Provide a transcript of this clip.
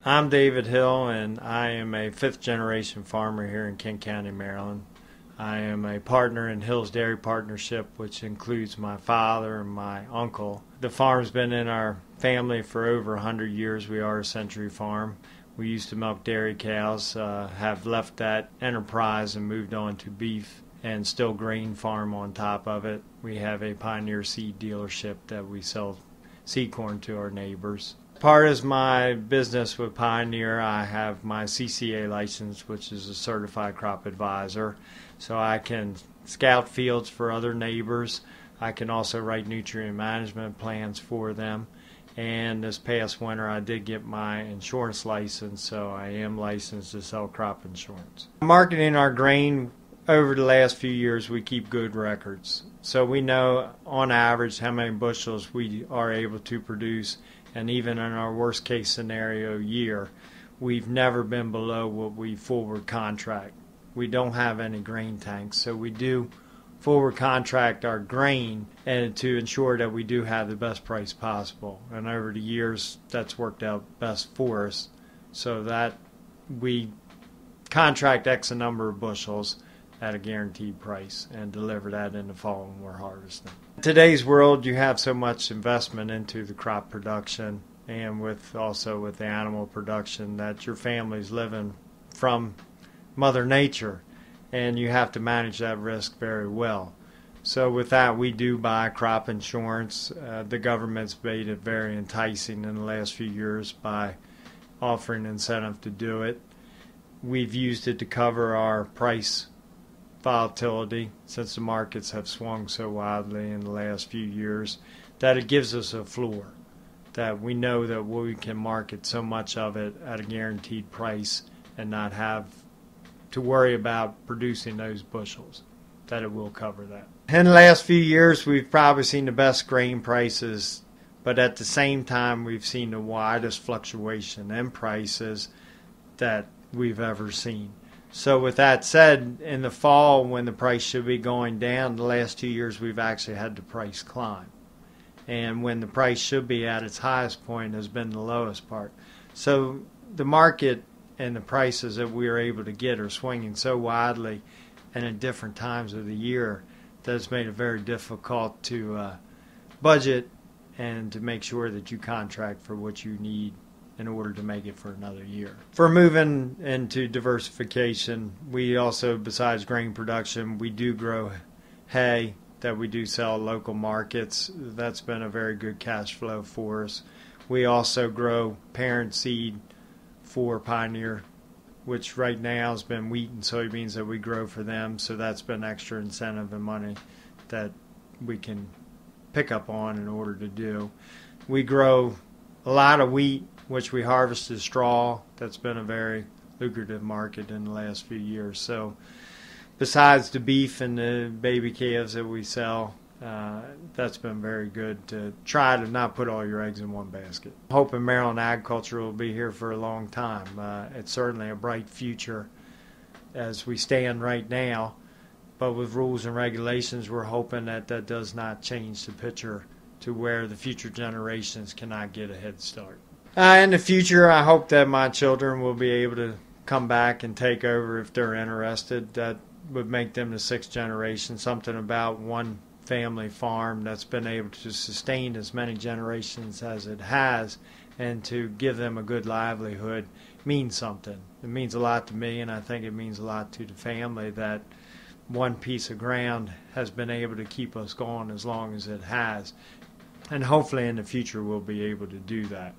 I'm David Hill, and I am a fifth-generation farmer here in Kent County, Maryland. I am a partner in Hill's Dairy Partnership, which includes my father and my uncle. The farm's been in our family for over 100 years. We are a century farm. We used to milk dairy cows, have left that enterprise and moved on to beef and still grain farm on top of it. We have a Pioneer seed dealership that we sell seed corn to our neighbors. Part of my business with Pioneer, I have my CCA license, which is a certified crop advisor, so I can scout fields for other neighbors. I can also write nutrient management plans for them. And this past winter I did get my insurance license, so I am licensed to sell crop insurance. Marketing our grain, over the last few years we keep good records. So we know on average how many bushels we are able to produce, and even in our worst case scenario year, we've never been below what we forward contract. We don't have any grain tanks, so we do forward contract our grain and to ensure that we do have the best price possible. And over the years, that's worked out best for us, so that we contract X number of bushels at a guaranteed price and deliver that in the fall when we're harvesting. In today's world, you have so much investment into the crop production and also with the animal production that your family's living from Mother Nature, and you have to manage that risk very well. So with that, we do buy crop insurance. The government's made it very enticing in the last few years by offering incentive to do it. We've used it to cover our price volatility, since the markets have swung so wildly in the last few years, that it gives us a floor, that we know that we can market so much of it at a guaranteed price and not have to worry about producing those bushels, that it will cover that. In the last few years, we've probably seen the best grain prices, but at the same time, we've seen the widest fluctuation in prices that we've ever seen. So with that said, in the fall when the price should be going down, the last 2 years we've actually had the price climb. And when the price should be at its highest point has been the lowest part. So the market and the prices that we are able to get are swinging so widely and at different times of the year that it's made it very difficult to budget and to make sure that you contract for what you need in order to make it for another year. For moving into diversification, we also, besides grain production, we do grow hay that we do sell at local markets. That's been a very good cash flow for us. We also grow parent seed for Pioneer, which right now has been wheat and soybeans that we grow for them, so that's been extra incentive and money that we can pick up on in order to do. We grow a lot of wheat, which we harvest as straw. That's been a very lucrative market in the last few years. So besides the beef and the baby calves that we sell, that's been very good to try to not put all your eggs in one basket. Hoping Maryland agriculture will be here for a long time. It's certainly a bright future as we stand right now, but with rules and regulations, we're hoping that that does not change the picture to where the future generations cannot get a head start. In the future, I hope that my children will be able to come back and take over if they're interested. That would make them the sixth generation, something about one family farm that's been able to sustain as many generations as it has, and to give them a good livelihood means something. It means a lot to me, and I think it means a lot to the family that one piece of ground has been able to keep us going as long as it has. And hopefully in the future we'll be able to do that.